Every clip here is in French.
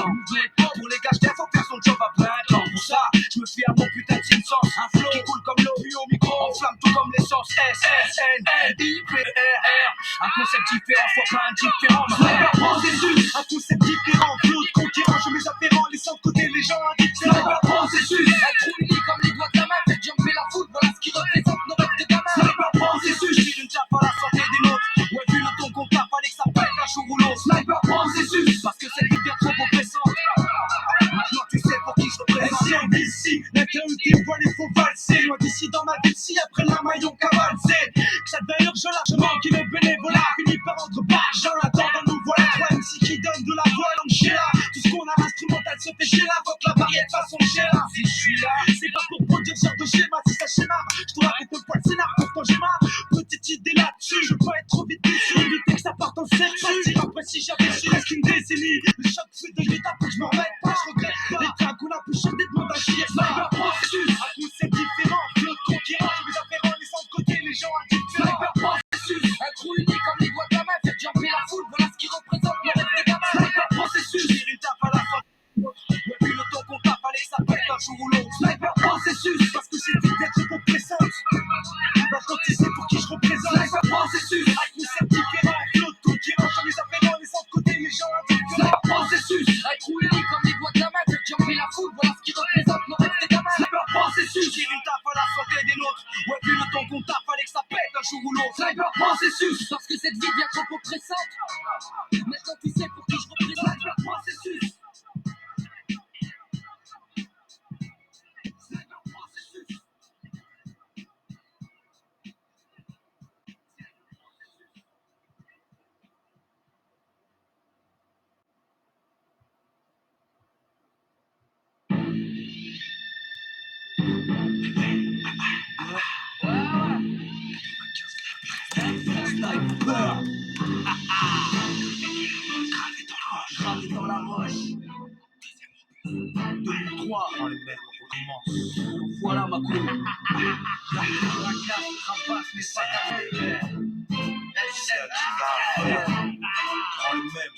Pour les gars, faut faire son job à plein temps. Pour ça, je me fie à mon putain de sens. Un flow qui coule comme l'eau, puis au micro, on flamme tout comme l'essence. S-S-N-L-I-P-R-R. Un concept différent, soit pas indifférent. Sniper processus, un concept différent. Flow de conquérant, je mets afférents, laissant de côté les gens indifférents. Sniper processus, un trou uni comme les doigts de la main. Faites jumper la foule, voilà ce qui représente nos rêves de gamin. Sniper processus, je tire une chape à la santé des nôtres. Ouais, vu le ton qu'on tape, fallait que ça pète un jour ou l'autre. Sniper processus, parce que cette vie devient trop oppressante. Maintenant tu sais pour qui je représente. D'ici, l'intériorité voit les faux valser. Loin d'ici dans ma vie, si après la maillon cavalsé. Ça d'ailleurs je largement qui le bénévolat finit par rendre barge en attendant nous voilà. Trois MC qui donne de la voix à l'Angela. Tout ce qu'on a l'instrumental se fait chez la voix que la variété façon Sheila. Si je suis là, c'est pas pour produire ce genre de schéma. Si ça schéma, je te raconte même pas le scénar. Pourtant j'ai ma petite idée là-dessus. Je veux pas être trop vite déçu, éviter que ça parte en scène. Après si j'avais su, reste une décennie. Le choc fait de l'état pour que je m'en remette pas. Je regrette pas. Les tracks qu'on a pu chanter demandent à chier. Sniper processus, un concept différent. Flot de conquérant, je mets afférents, laissant de côté les gens indifférents. Sniper processus, un trou uni comme les doigts de la main. Faites jumper la foule, voilà ce qui représente le rêve des gamins. Sniper processus, je tire une tape à la fin. Ouais, puis le temps qu'on tape, fallait que ça pète un jour ou l'autre. Sniper processus, parce que c'est une d'être oppressante. Maintenant tu sais pour qui je représente. Sniper processus, un concept différent. Flot de conquérant, je mets afférents, laissant de côté les gens indifférents. Sniper processus, un trou uni comme les doigts de la main. Faites jumper la foule, voilà ce qui représente nos rêves des gamins. Sniper processus, je tire une tape à la santé des nôtres. Ouais, puis le temps qu'on tape, fallait que ça pète un jour ou l'autre. Sniper processus, parce que cette vie devient trop oppressante. Maintenant tu sais pour qui je représente. Sniper processus. Sniper processus. Sniper. Gravé dans la roche. 2003. Oh les mecs, on recommence. Voilà ma couille. La classe, rapace, mais pas ta mère. C'est à qui va faire. Prends le même.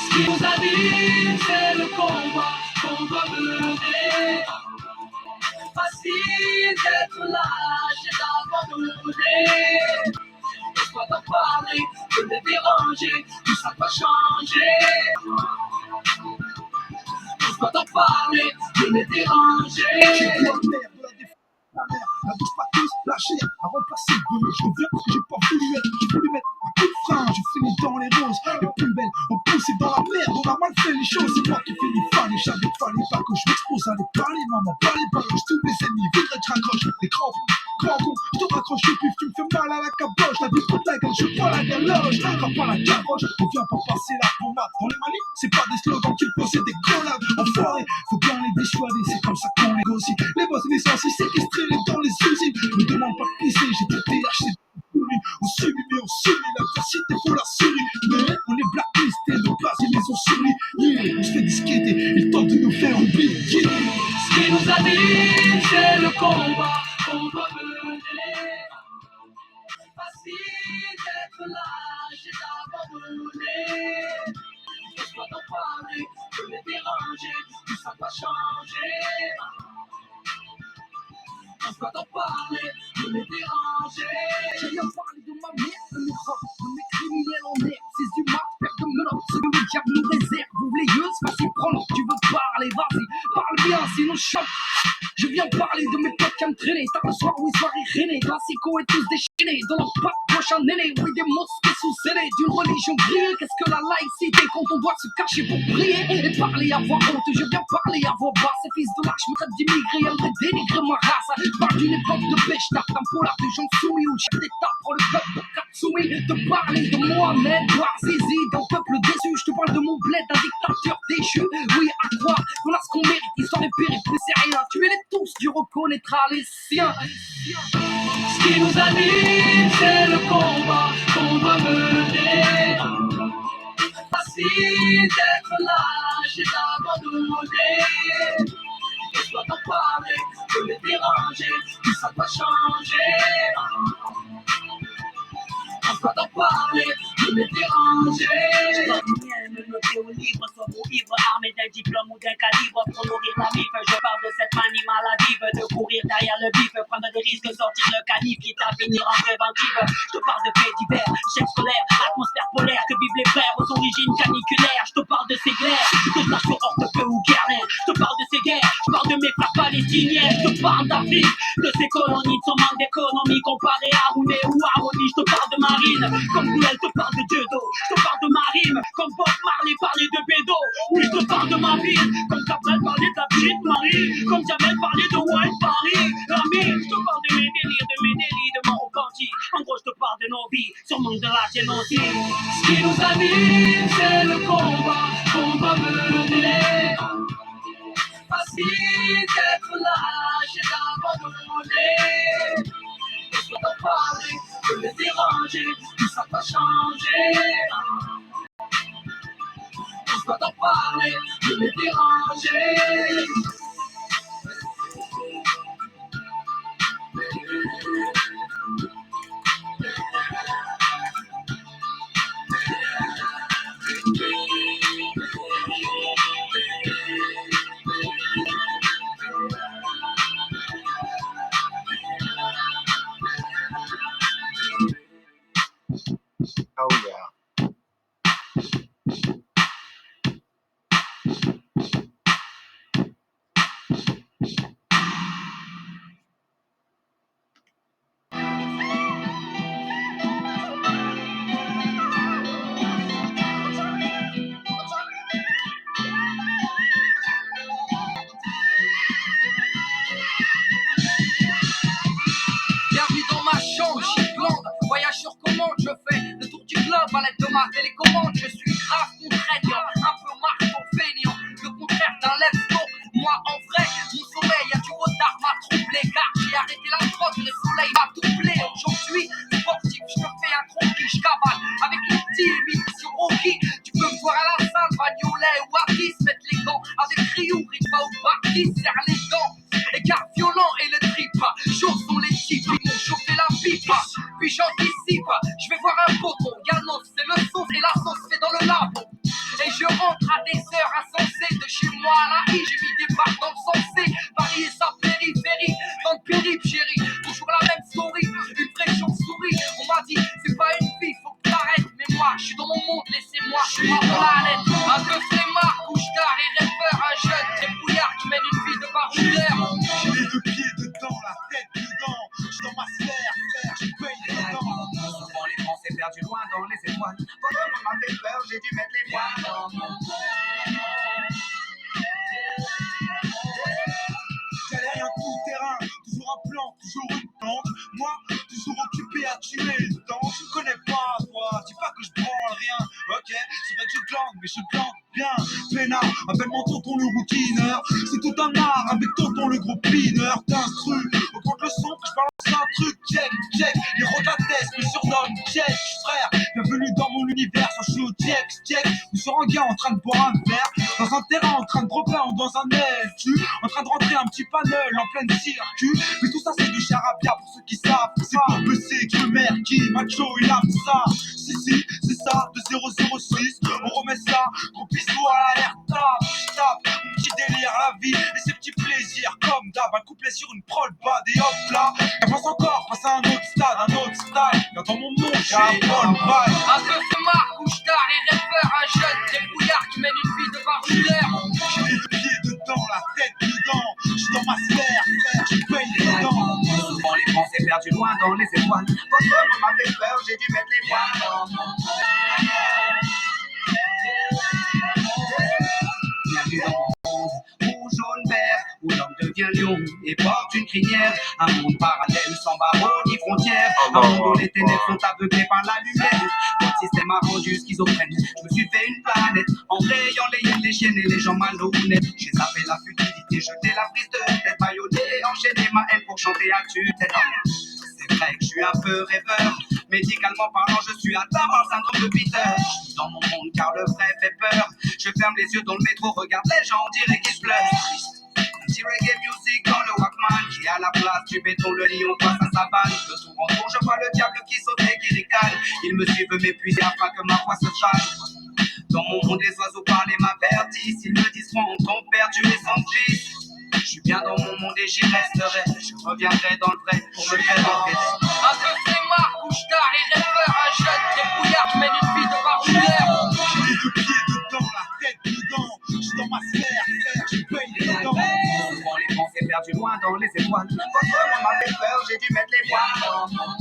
Ce qui nous anime, c'est le combat qu'on doit mener. Facile d'être lâche et d'abandonner. Laisse-toi t'en parler, de les déranger, tout ça va changer. Laisse-toi t'en parler, de les déranger. La mère, la bouche pas tous lâchée, à remplacer le boulot. Je reviens parce que j'ai pas voulu être, j'ai voulu mettre un coup de frein fin, je finis dans les roses. Les plus belles ont poussé dans la merde, on a mal fait les choses. C'est moi qui finis fallait, j'avais fallait pas que je m'expose. Allez parler, maman, parlez pas que tous mes ennemis voudraient que je raccroche. Les crampons, grand con, je te raccroche et puis tu me fais mal à la caboche. La vie de la gueule, je prends la galoche. Quand pas la caboche, on vient pas passer la pommade. Dans les manies, c'est pas des slogans qu'il faut, c'est des collabs. Enfoirés, faut bien les dissuader, c'est comme ça qu'on négocie. Les boss et les sorciers séquestrés dans les usines. Me demande pas de pisser, j'ai tout THC. On subit, mais on subit l'adversité pour la souris. Mais on est blacklistés, nos places ils les ont souris. On se fait disqueter, ils tentent de nous faire oublier. Ce qui nous anime, c'est le combat qu'on doit mener. Facile d'être lâche et d'abandonner. Laisse-toi t'en parler, de les déranger, tout ça va changer. Laisse-toi t'en parler, de les déranger. Je viens parler de ma mère, de mes robes, de mes criminels en herbe. Ces humains perdent de menottes, ce que le diable nous réserve. Vous les yeux, c'est facile prendre. Tu veux parler, vas-y, parle bien, sinon je chope. Je viens parler de mes potes qui me traînaient. Tard le soir, oui, soirée rainée. Classico et tous déchaînés. Dans leur patte, gauche un aîné. Oui, des monstres sous-scellés. D'une religion grillée. Qu'est-ce que la laïcité quand on doit se cacher pour prier et parler à voix haute? Je viens parler à voix basse. Ces fils de lâche me traitent d'immigrés. Aimeraient dénigrer ma race. Je parle d'une époque de pêche tarte. Un polar de gens soumis. Où le chef d'État prend le peuple pour Katsumi. De parler de Mohamed Bouazizi. D'un peuple déçu. Je te parle de mon bled. D'un dictateur déchu. Oui, à croire qu'on a ce qu'on mérite. Histoire des périples, mais c'est rien. Tuez-les tous, Dieu reconnaîtra les siens. Ce qui nous anime, c'est le combat qu'on doit mener. Facile d'être lâche et d'abandonner. Laisse-toi t'en parler, de les déranger, tout ça va changer. Laisse-toi t'en parler, de les déranger. Me noter au livre, soit bon ivre, armé d'un diplôme ou d'un calibre pour nourrir la mif. Je parle de cette manie maladive de courir derrière le bif, prendre des risques, sortir le canif, quitte à finir en préventive. Je te parle de faits divers, chef scolaire, atmosphère polaire, que vivent les frères aux origines caniculaires. Je te parle de ces glaires, que je marche sur Hortefeux ou Guerlain. Je te parle de ces guerres, je parle de mes frères palestiniens. Je te parle d'Afrique, de ces colonies, de son manque d'économie comparé à Rouné ou Harmonie. Je te parle de Marine, comme Gouel te parle de Dieudo. Je te parle de Marine, comme Bob Marley parlait de Bédo. Oui, je te parle de ma ville, comme Cabrel parlait de la petite Marie, comme Jamel parlait de White Paris. La mine, je te parle de mes délires, de mon repenti. En gros, je te parle de nos vies, sûrement de la génocide. Ce qui nous anime, c'est le combat qu'on doit mener. Facile d'être lâche et d'abandonner. Laisse-toi t'en parler, de les déranger, tout ça va changer. Laisse-toi t'en parler, de les déranger. Oh yeah. Bienvenue dans ma chambre, chic blonde. Voyage sur commande, je fais le tour du globe à l'aide de ma télécommande. Je suis grave contraignant, un peu marteau feignant. Le contraire d'un let's go. Moi en vrai, mon sommeil a du retard, m'a troublé. Car j'ai arrêté la drogue, le soleil m'a doublé. Aujourd'hui, sportif, je me fais un tronqui, je cavale avec les petits émissions Rocky. Tu peux me voir à la salle, Bagnolet ou Artis, mettre les gants avec Ryu, Riva ou Bartis, serre les dents. Écart violent et le trip, chauds sont les types, ils m'ont chauffé la pipe. Puis j'anticipe, je vais voir un poteau, Ganos, c'est le sauce et la sauce fait dans le labo. Et je rentre à des heures insensées, de chez moi à la I, j'ai mis des barres dans le sensé. Paris et sa périphérie, dans le périple chérie, toujours la même story, une vraie chauve-souris. On m'a dit, c'est pas une fille, faut que t'arrêtes. Mais moi, je suis dans mon monde, laissez-moi, je suis ma planète. Un peu flemmard, couche-tard et rêveur, un jeune débrouillard qui mène une vie de baroudeur. J'ai les deux pieds dedans, la tête dedans. J'suis dans ma sphère, frère, je paye dedans. Souvent les Français perdus loin dans les étoiles. j'ai dû mettre les poings dans mon galère en tout terrain, toujours un plan, toujours une tente. Moi, toujours occupé à tuer le temps. Je connais pas toi, dis pas que je branle rien. Ok, c'est vrai que je glande, mais je glande bien. Peinard, appelle-moi tonton le routineur. C'est tout un art avec tonton le gros pineur d'instru. Augmente le son, que je balance un truc. Check, check, les rois de la tête me surnomment check, frère. Bienvenue dans mon univers, ça je suis au check, check. Nous sur un gars en train de boire un verre. Dans un terrain en train de dropper ou dans un LQ. En train de rentrer un petit panel en pleine circuit. Mais tout ça c'est du charabia pour ceux qui savent. C'est pour baiser que le maire qui macho il aime ça. Si c'est ça, de 006. On remet ça, gros bisous à l'alerte. Je tape, mon petit délire à la vie et ses petits plaisirs. Comme d'hab, un couplet sur une prod bad et hop là. J'avance encore, passe à un autre stade, un autre style. Car dans mon monde, j'ai un bon vibe. Un peu fumard, couche-tard et rappeur, un jeune débrouillard qui mène une vie de baroudeur. J'ai les deux pieds dedans, la tête dedans. Je suis dans ma sphère, frère, je paye dedans. Souvent les pensées perdues loin dans les étoiles. Votre homme m'a fait peur, j'ai dû mettre les poings dans mon bienvenue dans mon monde, rouge, jaune, vert, où l'homme devient lion et porte une crinière. Un monde parallèle sans barreaux ni frontières. Un monde où les ténèbres sont aveuglées par la lumière. Notre système a rendu schizophrène. Je me suis fait une planète en rayant les hyènes, les chiennes et les gens malhonnêtes. J'ai zappé la futilité, jeté la prise de tête, baïonné, enchaîné ma haine pour chanter à tue-tête. C'est vrai que je suis un peu rêveur. Médicalement parlant, je suis atteint par le syndrome de Peter. Je suis dans mon monde car le vrai fait peur. Je ferme les yeux dans le métro, regarde les gens, on dirait qu'ils se pleurent. Petit reggae music dans le Walkman qui est à la place du béton, le lion passe à sa balle. De tour en tour, je vois le diable qui saute et qui ricane. Ils me suivent m'épuiser afin que ma voix se fasse. Dans mon monde, les oiseaux parlent et m'avertissent. Ils me disent ton père, tu es sans fils. Je suis bien dans mon monde et j'y resterai. Je reviendrai dans le vrai pour me faire enquêter. Un peu flemmard, couche-tard et rêveur, un jeune débrouillard qui mène une vie de baroudeur. J'ai les deux pieds dedans, la tête dedans. Je suis dans ma sphère, frère, je paye dedans. Souvent les pensées perdues loin dans les étoiles. Votre homme m'a fait peur, j'ai dû mettre les poings dans mon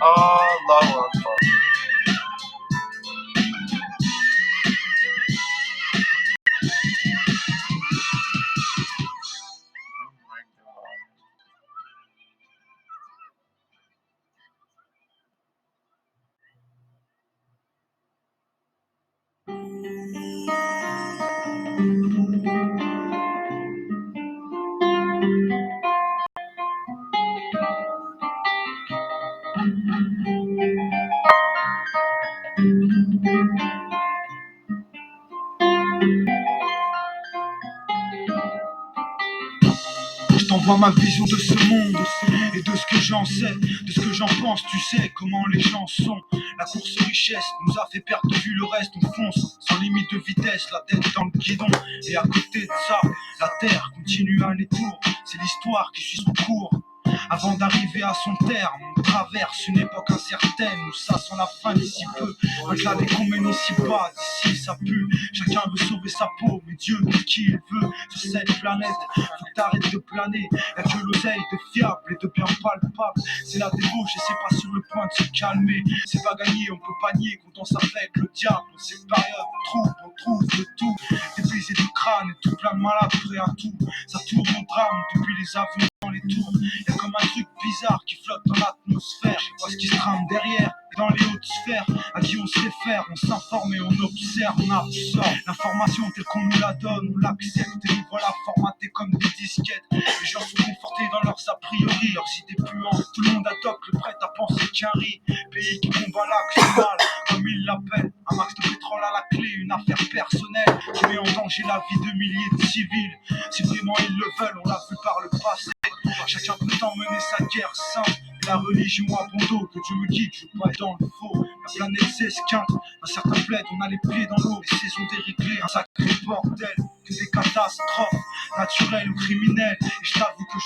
Allahu Akbar. Oh my God. Je t'envoie ma vision de ce monde et de ce que j'en sais, de ce que j'en pense. Tu sais comment les gens sont. La course aux richesses nous a fait perdre de vue le reste. On fonce sans limite de vitesse, la tête dans le guidon. Et à côté de ça, la terre continue à aller tour. C'est l'histoire qui suit son cours. Avant d'arriver à son terme, on traverse une époque incertaine où ça sent la fin d'ici peu. Au-delà des qu'on mène ici bas, d'ici ça pue. Chacun veut sauver sa peau, mais Dieu dit ce qu'il veut. Sur cette planète, faut que t'arrêtes de planer. Y'a que l'oseille de fiable et de bien palpable. C'est la débauche et c'est pas sur le point de se calmer. C'est pas gagné, on peut pas nier quand on s'affecte le diable. Dans cette période, on trouve de tout. Des brisés de crâne et tout plein de malades prêts à tout. Ça tourne au drame depuis les avions dans les tours. Y'a comme un truc bizarre qui flotte dans l'atmosphère. Je sais pas ce qui se trame derrière. Et dans les hautes sphères, à qui on se réfère, on s'informe et on observe, on absorbe l'information telle qu'on nous la donne, on l'accepte et nous voilà formatés comme des disquettes. Les gens sont confortés dans leurs a priori, leurs idées puantes. Tout le monde adopte le prêt à penser qu'un riz. Pays qui combat l'axe mal, comme ils l'appellent. Un max de pétrole à la clé, une affaire personnelle qui met en danger la vie de milliers de civils. Si vraiment ils le veulent, on l'a vu par le passé. Chacun prétend mener sa guerre sainte. La religion a bon dos, que Dieu me guide, je veux pas être dans le faux. La planète s'esquinte, un certain bled, on a les pieds dans l'eau, les saisons déréglées, un sacré bordel, que des catastrophes, naturelles ou criminelles. Et je t'avoue que je